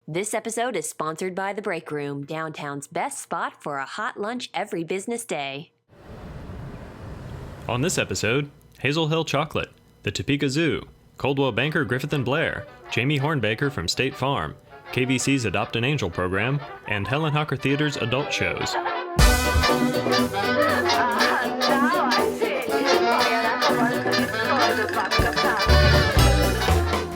This episode is sponsored by The Break Room, downtown's best spot for a hot lunch every business day. On this episode, Hazel Hill Chocolate, the Topeka Zoo, Coldwell Banker Griffith & Blair, Jamie Hornbaker from State Farm, KVC's Adopt an Angel program, and Helen Hocker Theater's adult shows.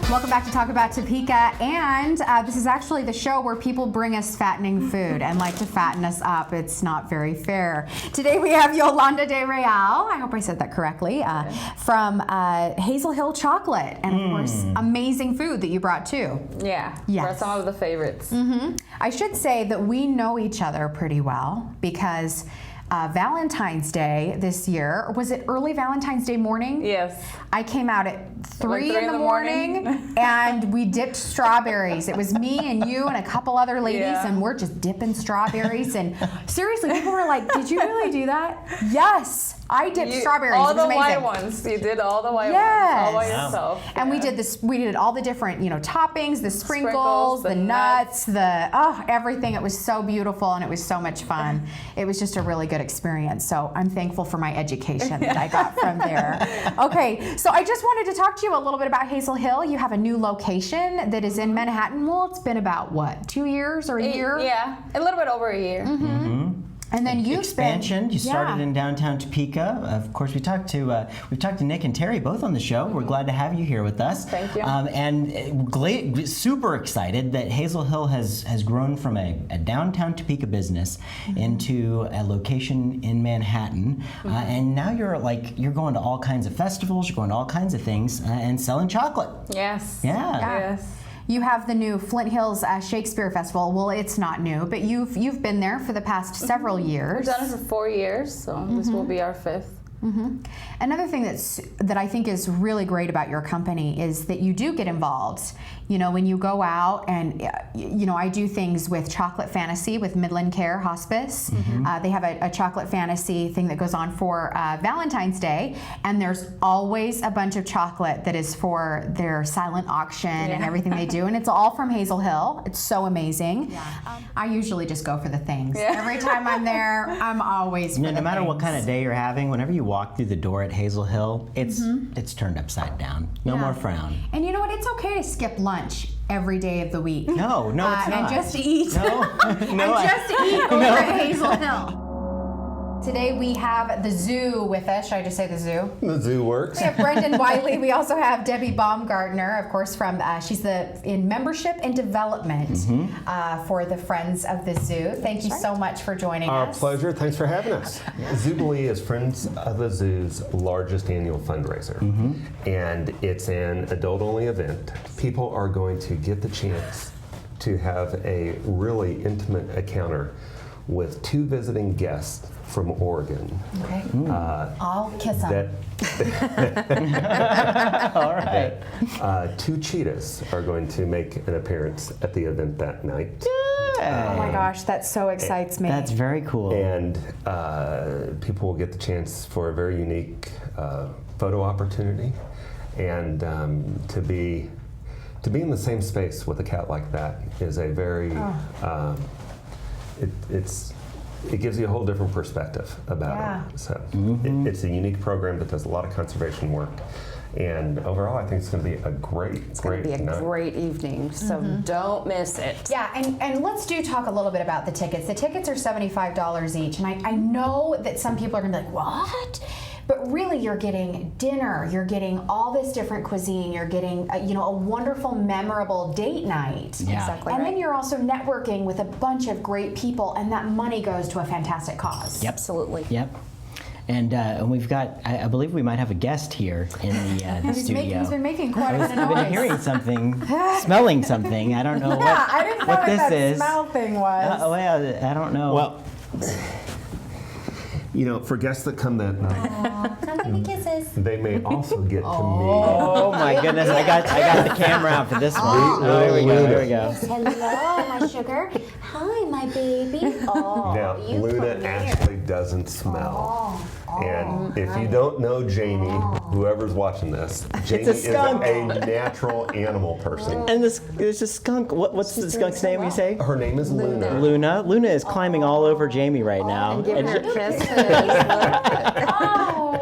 Welcome back to Talk About Topeka, and this is actually the show where people bring us fattening food and like to fatten us up. It's not very fair. Today we have Yolanda De Real, I hope I said that correctly, from Hazel Hill Chocolate, and of course, amazing food that you brought too. Yeah, yes. Brought some of the favorites. I should say that we know each other pretty well because Valentine's Day this year, or was it early Valentine's Day morning? Yes. I came out at 3 in the morning and we dipped strawberries. It was me and you and a couple other ladies, and we're just dipping strawberries. And seriously, people were like, "Did you really do that?" Yes, I dipped strawberries. All it was the amazing. white ones. You did all the white Yes. ones all by yourself. And we did this. We did all the different, toppings, the sprinkles, the nuts, everything. It was so beautiful and it was so much fun. It was just a really good experience. So I'm thankful for my education that I got from there. Okay, so I just wanted to talk to you a little bit about Hazel Hill. You have a new location that is in Manhattan. Well, it's been about what, 2 years or a year? Yeah, a little bit over a year. And then you expansion. You started in downtown Topeka. Of course, we've talked to Nick and Terry both on the show. We're glad to have you here with us. Thank you. And super excited that Hazel Hill has grown from a downtown Topeka business into a location in Manhattan. And now you're going to all kinds of festivals. You're going to all kinds of things and selling chocolate. Yes. Yeah. Yes. You have the new Flint Hills Shakespeare Festival. Well, it's not new, but you've been there for the past several years. We've done it for 4 years, so this will be our 5th. Another thing that I think is really great about your company is that you do get involved. When you go out and, I do things with Chocolate Fantasy with Midland Care Hospice. They have a Chocolate Fantasy thing that goes on for Valentine's Day, and there's always a bunch of chocolate that is for their silent auction and everything they do, and it's all from Hazel Hill. It's so amazing. I usually just go for the things. Every time I'm there, I'm always for no matter what kind of day you're having, whenever you walk through the door at Hazel Hill, it's turned upside down. No more frown. And you know what? It's okay to skip lunch every day of the week. No, it's not. And just eat. Just eat over at Hazel Hill. Today we have the zoo with us. Should I just say the zoo? The zoo works. We have Brendan Wiley. We also have Debbie Baumgartner, of course, from she's in membership and development for the Friends of the Zoo. Thank you so much for joining us. Our pleasure. Thanks for having us. Zoobilee is Friends of the Zoo's largest annual fundraiser, and it's an adult-only event. People are going to get the chance to have a really intimate encounter with 2 visiting guests from Oregon. Okay. I'll kiss them. All right. 2 cheetahs are going to make an appearance at the event that night. Oh my gosh, that so excites me. That's very cool. And people will get the chance for a very unique photo opportunity, and to be in the same space with a cat like that is a very it gives you a whole different perspective about it. So it's a unique program that does a lot of conservation work. And overall, I think it's going to be a great night. Great evening, so don't miss it. Yeah, and let's talk a little bit about the tickets. The tickets are $75 each, and I know that some people are going to be like, what? But really, you're getting dinner, you're getting all this different cuisine, you're getting a wonderful, memorable date night. Yeah. Exactly. And then you're also networking with a bunch of great people, and that money goes to a fantastic cause. Yep. Absolutely. Yep. And we've got, I believe we might have a guest here in the studio. He's been making quite a bit of noise. I've been hearing something, smelling something. I don't know I didn't know what this that is. Smell thing was. Well, I don't know. Well, for guests that come that night, Come give me kisses. they may also get to meet. Oh my goodness! I got the camera out for this one. Oh, here we go. Here we go. Hello, my sugar. Hi, my baby. Oh, Now, you Luna come here. actually doesn't smell. And if you don't know Jamie, whoever's watching this, Jamie is skunk. a natural animal person. And there's a skunk. What's the skunk's name you say? Her name is Luna. Luna is climbing all over Jamie right now. And giving her kisses. Oh,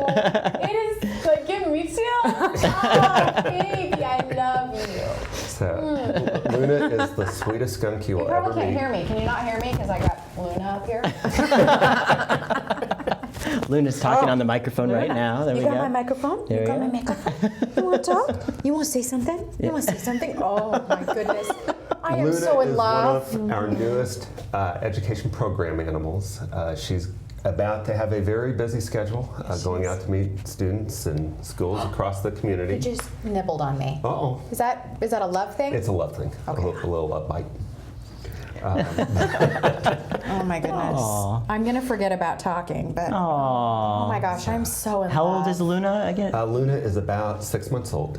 it is like giving me chills. Oh, baby, I love you. So, Luna is the sweetest skunk you will You ever probably can't meet. hear me. Can you not hear me? Because I got Luna up here. Luna's talking on the microphone right now. There You we got go. my microphone? There You we got go. my microphone? You want to talk? You want to say something? You want to say something? Oh my goodness. I am Luna so in is love. one of our newest education program animals. She's about to have a very busy schedule, going out to meet students and schools across the You community. just nibbled on me. Uh-oh. Is that a love thing? It's a love thing, Okay. a little love bite. Oh my goodness. Aw. I'm gonna forget about talking, but oh my gosh, I'm so in How love. old is Luna again? Luna is about 6 months old.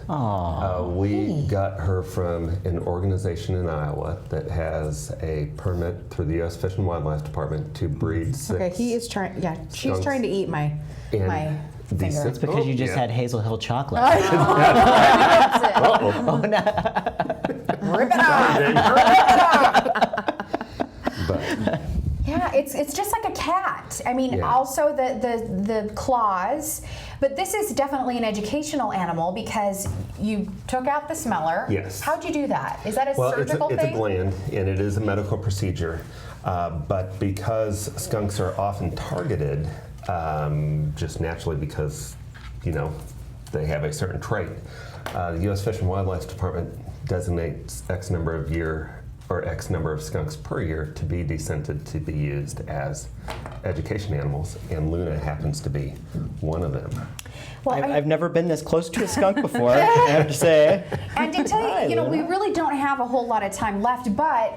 We got her from an organization in Iowa that has a permit through the U.S. Fish and Wildlife Department to breed 6. Okay, he is trying. Yeah, she's skunks. trying to eat my And my the finger. six- Because you just yeah. had Hazel Hill chocolate. Uh-oh. Rip it off! Rip it off! But Yeah, it's just like a cat. I mean, Yeah. also the claws, but this is definitely an educational animal because you took out the smeller. Yes. How'd you do that? Is that a well, surgical it's a thing? gland, and it is a medical procedure. But because skunks are often targeted, just naturally because, they have a certain trait, the U.S. Fish and Wildlife Department designates X number of skunks per year to be descented to be used as education animals, and Luna happens to be one of them. Well, I've never been this close to a skunk before, I have to say. And to tell you, we really don't have a whole lot of time left, but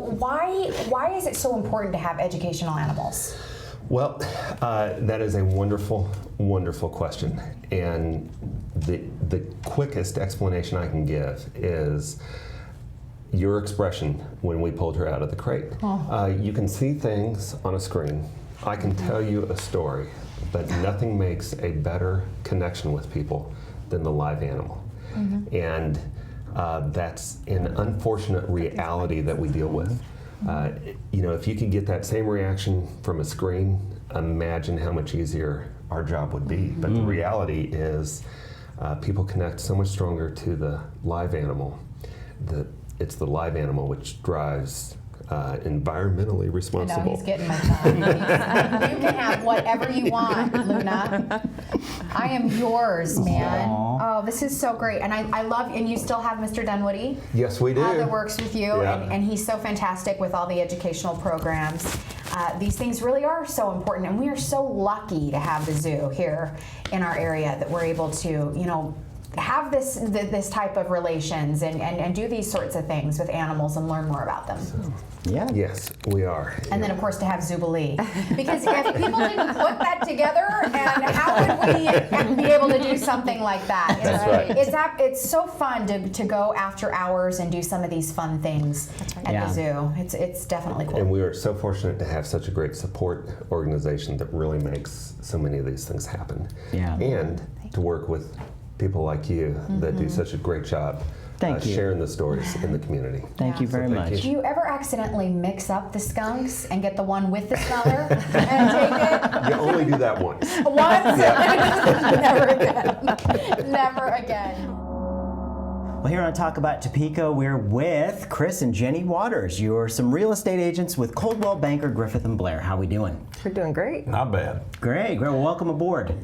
why is it so important to have educational animals? Well, that is a wonderful, wonderful question. And the quickest explanation I can give is your expression when we pulled her out of the crate. You can see things on a screen. I can tell you a story, but nothing makes a better connection with people than the live animal. And that's an unfortunate reality that we deal with. If you could get that same reaction from a screen, imagine how much easier our job would be. But the reality is people connect so much stronger to the live animal. It's the live animal which drives environmentally No, responsible. he's getting my tongue. You can have whatever you want, Luna. I am yours, man. Oh, this is so great. And I love, and you still have Mr. Dunwoody Yes, we do. that works with you, Yeah. and he's so fantastic with all the educational programs. These things really are so important, and we are so lucky to have the zoo here in our area that we're able to, have this type of relations and do these sorts of things with animals and learn more about them. Yeah. Yes, we are. And then, of course, to have Zoobilee. Because if people didn't put that together, and how would we be able to do something like that? That's right. It's so fun to go after hours and do some of these fun things at Yeah. the zoo. It's definitely cool. And we are so fortunate to have such a great support organization that really makes so many of these things happen. Yeah. And to work with people like you that do such a great job Thank you. sharing the stories in the community. Thank you very thank much. Do you ever accidentally mix up the skunks and get the one with the smeller and take You only do that once. it once? Never again. Never again. Well, here on Talk About Topeka, we're with Chris and Jenny Waters. You're some real estate agents with Coldwell Banker, Griffith & Blair. How we doing? We're doing great. Not bad. Great. Well, welcome aboard.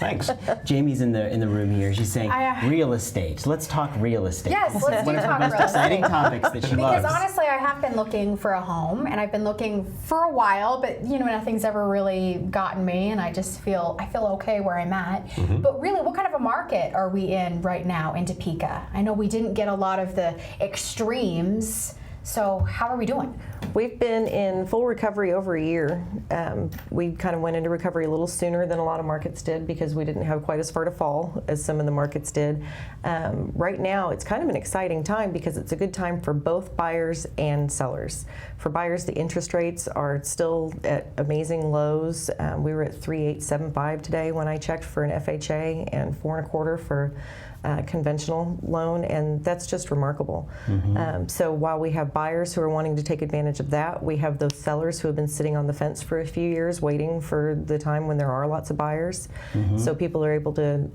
Thanks. Jamie's in the room here. She's saying I, real estate. Let's talk real estate. Yes, This let's is do one of her talk most real exciting estate. topics that she Because loves. honestly, I have been looking for a home, and I've been looking for a while, but nothing's ever really gotten me, and I feel okay where I'm at. But really, what kind of a market are we in right now in Topeka? I know we didn't get a lot of the extremes, so how are we doing? We've been in full recovery over a year. We kind of went into recovery a little sooner than a lot of markets did because we didn't have quite as far to fall as some of the markets did. Right now, it's kind of an exciting time because it's a good time for both buyers and sellers. For buyers, the interest rates are still at amazing lows. We were at 3.875 today when I checked for an FHA and 4.25 for conventional loan, and that's just remarkable. So while we have buyers who are wanting to take advantage of that, we have those sellers who have been sitting on the fence for a few years waiting for the time when there are lots of buyers. So people are able to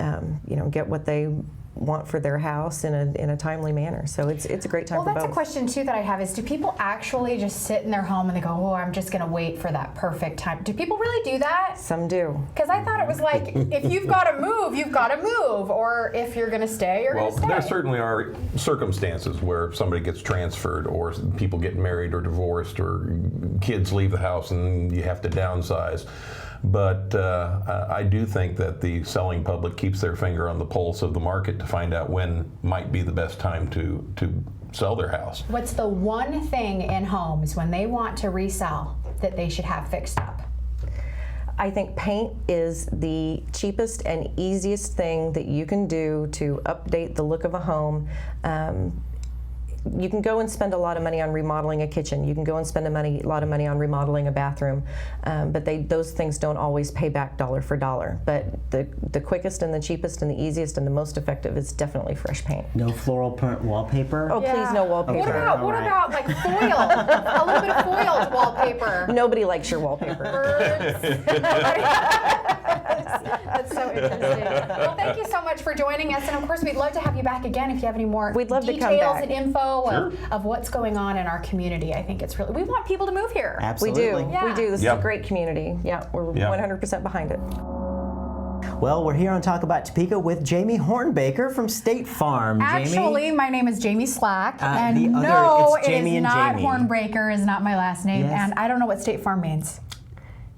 get what they want for their house in a timely manner. So it's a great time for both. Well, that's a question too that I have is, do people actually just sit in their home and they go, oh, I'm just going to wait for that perfect time? Do people really do that? Some do. Because I thought it was like, if you've got to move, you've got to move. Or if you're going to stay, you're going to stay. There certainly are circumstances where somebody gets transferred or people get married or divorced or kids leave the house and you have to downsize. But I do think that the selling public keeps their finger on the pulse of the market to find out when might be the best time to sell their house. What's the one thing in homes when they want to resell that they should have fixed up? I think paint is the cheapest and easiest thing that you can do to update the look of a home. You can go and spend a lot of money on remodeling a kitchen. You can go and spend a lot of money on remodeling a bathroom, but those things don't always pay back dollar for dollar. But the quickest and the cheapest and the easiest and the most effective is definitely fresh paint. No floral print wallpaper? Oh, please, no wallpaper. Okay. What about like foil? A little bit of foiled wallpaper. Nobody likes your wallpaper. That's so interesting. Well, thank you so much for joining us, and of course, we'd love to have you back again if you have any more We'd love details to come back. and info Sure. of what's going on in our community. I think it's really, we want people to move here. Absolutely. We do. Yeah. We do. This Yep. is a great community. Yeah, we're Yeah. 100% behind it. Well, we're here on Talk About Topeka with Jamie Hornbaker from State Farm. Actually, Jamie? my name is Jamie Slack, The and other- no, it's it Jamie is and not Jamie. Hornbaker is not my last name, Yes. and I don't know what State Farm means.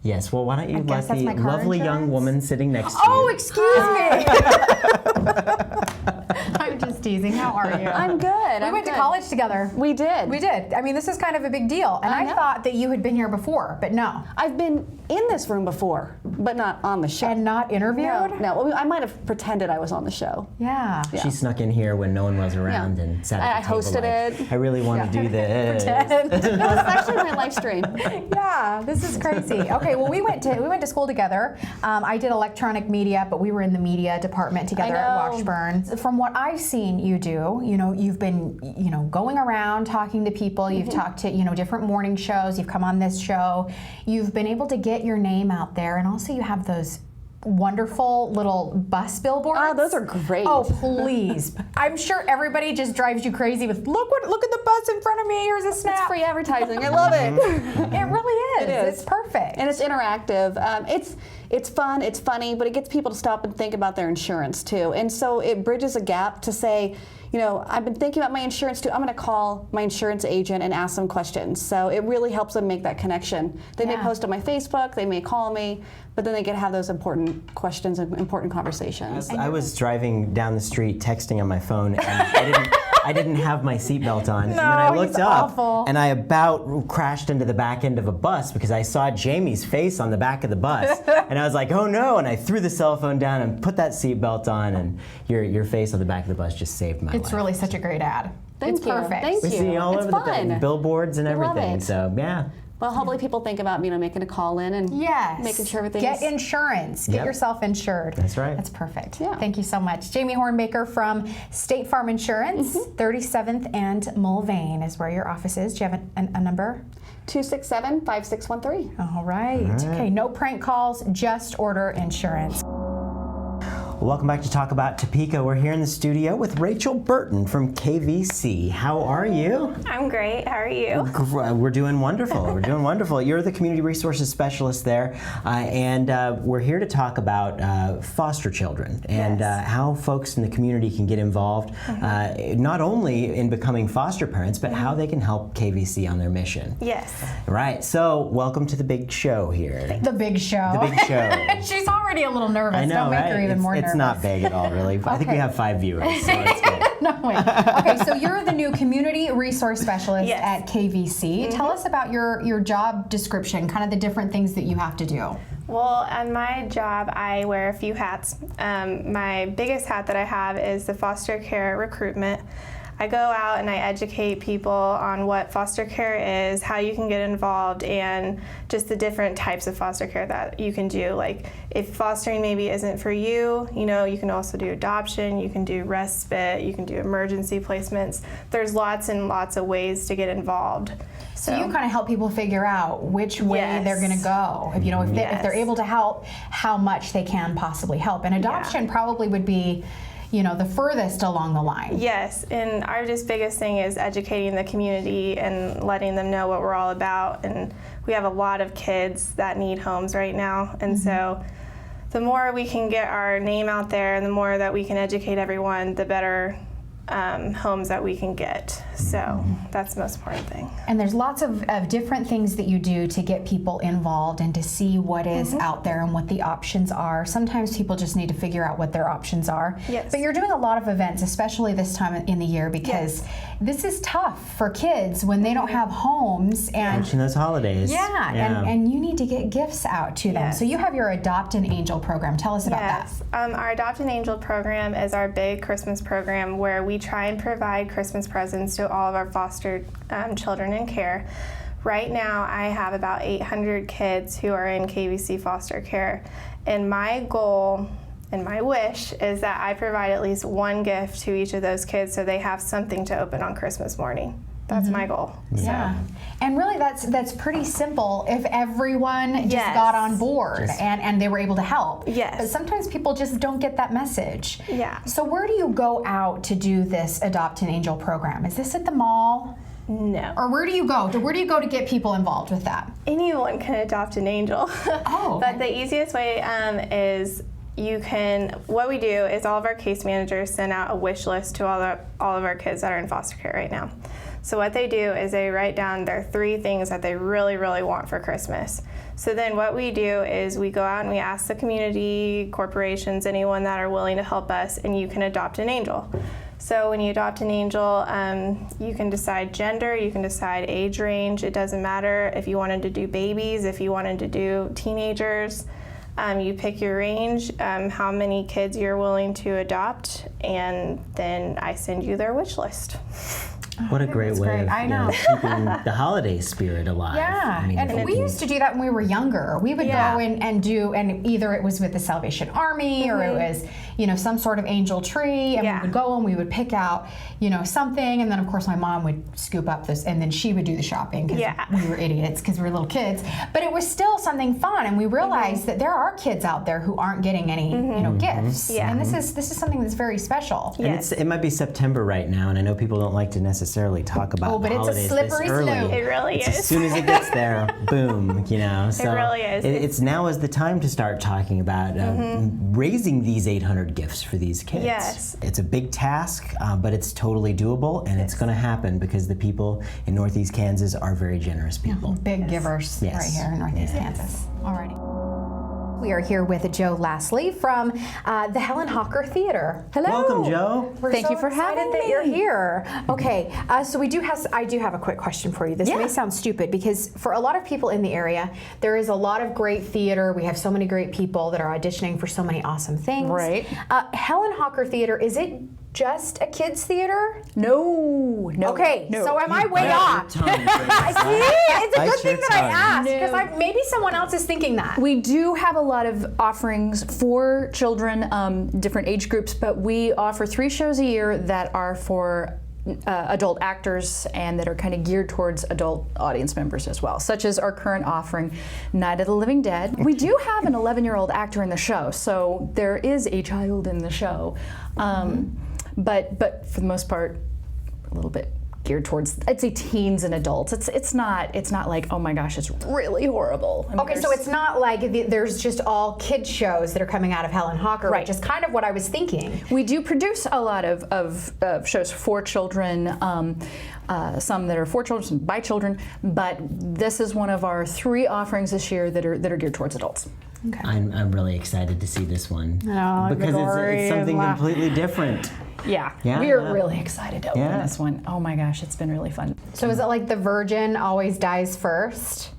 Yes, well, why don't you I guess let that's the my car lovely young insurance? woman sitting next to you. Oh, excuse me. I'm just teasing. How are you? I'm good. We went to college together. We did. We did. I mean, this is kind of a big deal. And I know. thought that you had been here before, but no. I've been in this room before, but not on the show. And not interviewed? No. Well, I might have pretended I was on the show. Yeah. She snuck in here when no one was around and sat at I the table hosted like, it. I really want to do this. Pretend. No, it's actually my live stream. Yeah, this is crazy. Okay, well, we went to school together. I did electronic media, but we were in the media department together at know. Washburn. From what I've seen you do, you've been, going around talking to people. You've talked to, different morning shows. You've come on this show. You've been able to get your name out there, and also you have those wonderful little bus billboards. Oh, those are great. Oh, please. I'm sure everybody just drives you crazy with, look at the bus in front of me. Here's a snap. It's free advertising. I love it. It really is. It is. It's perfect. And it's interactive. It's fun, it's funny, but it gets people to stop and think about their insurance too. And so it bridges a gap to say, I've been thinking about my insurance too. I'm going to call my insurance agent and ask some questions. So it really helps them make that connection. They may post on my Facebook, they may call me, but then they get to have those important questions and important conversations. I was driving down the street texting on my phone, and I didn't have my seatbelt on. And then I looked he's up, awful. and I about crashed into the back end of a bus because I saw Jamie's face on the back of the bus. And I was like, oh no, and I threw the cell phone down and put that seatbelt on, and your face on the back of the bus just saved my life. It's really such a great ad. Thank It's you. perfect. Thank We you. see you all It's over fun. the billboards and We love everything, it. so yeah. Well, hopefully people think about, making a call in and Yes. making sure everything's... Get insurance. Get Yep. yourself insured. That's right. That's perfect. Yeah. Thank you so much. Jamie Hornbaker from State Farm Insurance, 37th and Mulvane is where your office is. Do you have a number? 267-5613. All right. Okay, no prank calls, just order insurance. Welcome back to Talk About Topeka. We're here in the studio with Rachel Burton from KVC. How are you? I'm great. How are you? We're doing wonderful. We're doing wonderful. You're the Community Resources Specialist there, and we're here to talk about foster children and how folks in the community can get involved, not only in becoming foster parents, but how they can help KVC on their mission. Yes. Right. So, welcome to the big show here. The big show. The big show. She's already a little nervous. I know, Don't make right? her even more nervous. It's not big at all, really. I think we have 5 viewers, so it's good. No way. Okay, so you're the new community resource specialist at KVC. Tell us about your job description, kind of the different things that you have to do. Well, on my job, I wear a few hats. My biggest hat that I have is the foster care recruitment. I go out and I educate people on what foster care is, how you can get involved, and just the different types of foster care that you can do. Like if fostering maybe isn't for you, you know, you can also do adoption, you can do respite, you can do emergency placements. There's lots and lots of ways to get involved. So you kind of help people figure out which way they're going to go. If, you know, if they're able to help, how much they can possibly help. And adoption probably would be, you know, the furthest along the line. Yes, and our just biggest thing is educating the community and letting them know what we're all about. And we have a lot of kids that need homes right now, and so the more we can get our name out there and the more that we can educate everyone, the better homes that we can get. So that's the most important thing. And there's lots of different things that you do to get people involved and to see what is out there and what the options are. Sometimes people just need to figure out what their options are. Yes. But you're doing a lot of events, especially this time in the year, because this is tough for kids when they don't have homes. And Watching those holidays. And you need to get gifts out to them. So you have your Adopt an Angel program. Tell us about that. Our Adopt an Angel program is our big Christmas program where we try and provide Christmas presents to all of our foster children in care. Right now, I have about 800 kids who are in KVC foster care, and my goal and my wish is that I provide at least one gift to each of those kids so they have something to open on Christmas morning. That's my goal. Yeah, and really that's pretty simple if everyone just got on board and they were able to help. Yes. But sometimes people just don't get that message. Yeah. So where do you go out to do this Adopt an Angel program? Is this at the mall? No. Or where do you go? Where do you go to get people involved with that? Anyone can adopt an angel. But the easiest way is what we do is all of our case managers send out a wish list to all of our kids that are in foster care right now. So what they do is they write down their 3 things that they really, really want for Christmas. So then what we do is we go out and we ask the community, corporations, anyone that are willing to help us, and you can adopt an angel. So when you adopt an angel, you can decide gender, you can decide age range. It doesn't matter if you wanted to do babies, if you wanted to do teenagers. You pick your range, how many kids you're willing to adopt, and then I send you their wish list. What a great way of keeping the holiday spirit alive. Yeah, I mean, and we used to do that when we were younger. We would go and do, and either it was with the Salvation Army or it was, you know, some sort of angel tree, and we would go and we would pick out, you know, something, and then of course my mom would scoop up this, and then she would do the shopping because we were idiots because we were little kids. But it was still something fun, and we realized that there are kids out there who aren't getting any, you know, gifts. Yeah. And this is something that's very special. And it might be September right now, and I know people don't like to necessarily talk about the holidays it's a slippery this early. slope. It really is. As soon as it gets there, boom, you know. So it really is. It's now is the time to start talking about raising these 800 gifts for these kids. Yes. It's a big task, but it's totally doable, and it's going to happen because the people in Northeast Kansas are very generous people. Big givers right here in Northeast Kansas. Alrighty. We are here with Joe Lastly from the Helen Hocker Theater. Hello. Welcome, Joe. Thank you for having me. That you're here. Okay, so I do have a quick question for you. This may sound stupid because for a lot of people in the area, there is a lot of great theater. We have so many great people that are auditioning for so many awesome things. Right. Helen Hocker Theater, is it just a kids theater? No. Okay, no. so am I way off? See, it's a good thing that I asked because maybe someone else is thinking that. We do have a lot of offerings for children, different age groups, but we offer 3 shows a year that are for adult actors and that are kind of geared towards adult audience members as well, such as our current offering, Night of the Living Dead. We do have an 11-year-old actor in the show, so there is a child in the show. But for the most part, a little bit geared towards, I'd say, teens and adults. It's not like, oh my gosh, it's really horrible. I mean, okay, so it's not like there's just all kids shows that are coming out of Helen Hocker, which is kind of what I was thinking. We do produce a lot of shows for children, some that are for children, some by children, but this is one of our 3 offerings this year that are geared towards adults. Okay. I'm really excited to see this one because it's something completely different. Yeah. Yeah, We're yeah. really excited to open Yeah. this one. Oh my gosh, it's been really fun. So is it like the virgin always dies first?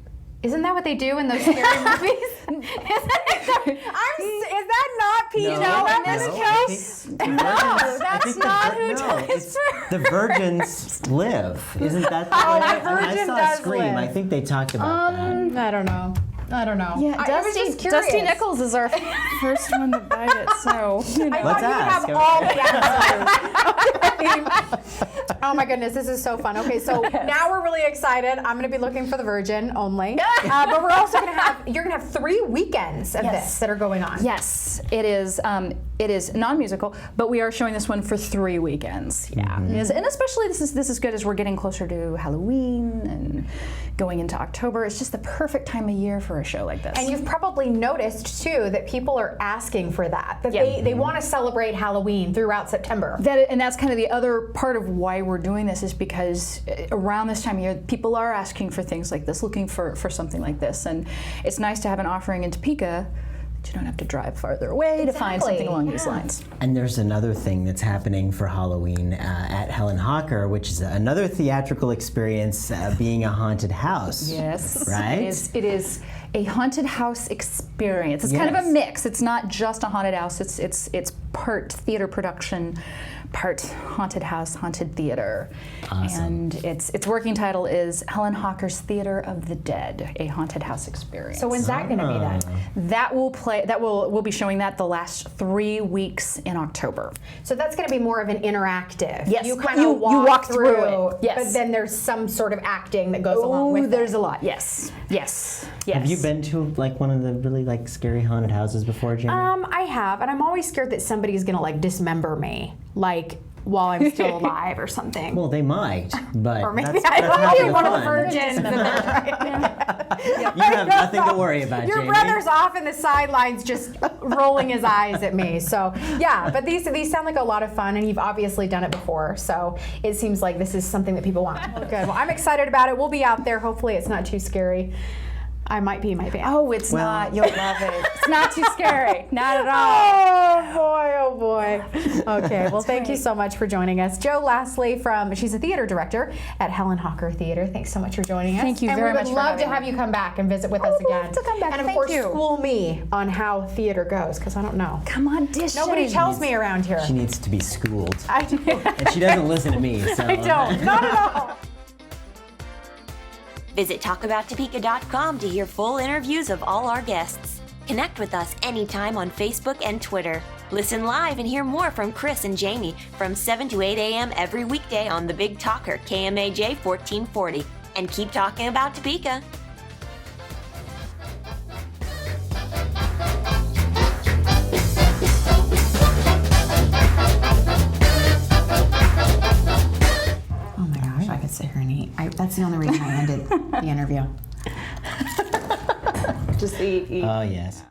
Isn't that what they do in those scary movies? Is that not PG in this case? That's not who dies it's the virgins live. Isn't that the way? the virgin I saw does Scream. live. I think they talked about that. I don't know. Yeah, I was just curious. Dusty Nichols is our first one to bite it, so you know. I thought you would have all the answers. Oh my goodness, this is so fun. Okay, so now we're really excited. I'm going to be looking for the virgin only, but we're also going to have. You're going to have 3 weekends of this that are going on. Yes, it is. It is non-musical, but we are showing this one for 3 weekends. Yeah, and especially this is good as we're getting closer to Halloween and going into October. It's just the perfect time of year for a show like this. And you've probably noticed too that people are asking for that. They want to celebrate Halloween throughout September. And that's kind of the other part of why we're doing this, is because around this time of year, people are asking for things like this, looking for something like this, and it's nice to have an offering in Topeka. You don't have to drive farther away to find something along these lines. And there's another thing that's happening for Halloween at Helen Hocker, which is another theatrical experience, being a haunted house. Yes, right. It is a haunted house experience. It's kind of a mix. It's not just a haunted house. It's part theater production, part haunted house, haunted theater. Awesome. And its working title is Helen Hocker's Theater of the Dead, a haunted house experience. So when's that going to be then? We'll be showing that the last 3 weeks in October. So that's going to be more of an interactive. Yes, you kind of walk through it. Yes, but then there's some sort of acting that goes along with it. There's a lot. Yes. Have you been to like one of the really like scary haunted houses before, Jamie? I have, and I'm always scared that somebody's going to like dismember me, like while I'm still alive or something. Well, they might, but Or maybe that's I half will be the one of the fun. virgins. You have nothing to worry about, Your Jamie. brother's off in the sidelines just rolling his eyes at me. So yeah, but these sound like a lot of fun, and you've obviously done it before. So it seems like this is something that people want. Good. Well, I'm excited about it. We'll be out there. Hopefully it's not too scary. I might be in my van. Oh, it's not. You'll love it. It's not too scary. Not at all. Oh boy. Okay, well thank you so much for joining us. Jo Lastly she's a theater director at Helen Hocker Theater. Thanks so much for joining us. Thank you very much And we for would love to having have you come back and visit with us again. love to come back. And of Thank course, you. school me on how theater goes, because I don't know. Come audition. Nobody tells me around here. She needs to be schooled. I do. And she doesn't listen to me, so. I don't. Not at all. Visit talkabouttopeka.com to hear full interviews of all our guests. Connect with us anytime on Facebook and Twitter. Listen live and hear more from Chris and Jamie from 7 to 8 a.m. every weekday on the Big Talker, KMAJ 1440. And keep talking about Topeka. Oh my gosh, I could sit here and eat. That's the only reason I ended the interview. Just eat. Oh, yes.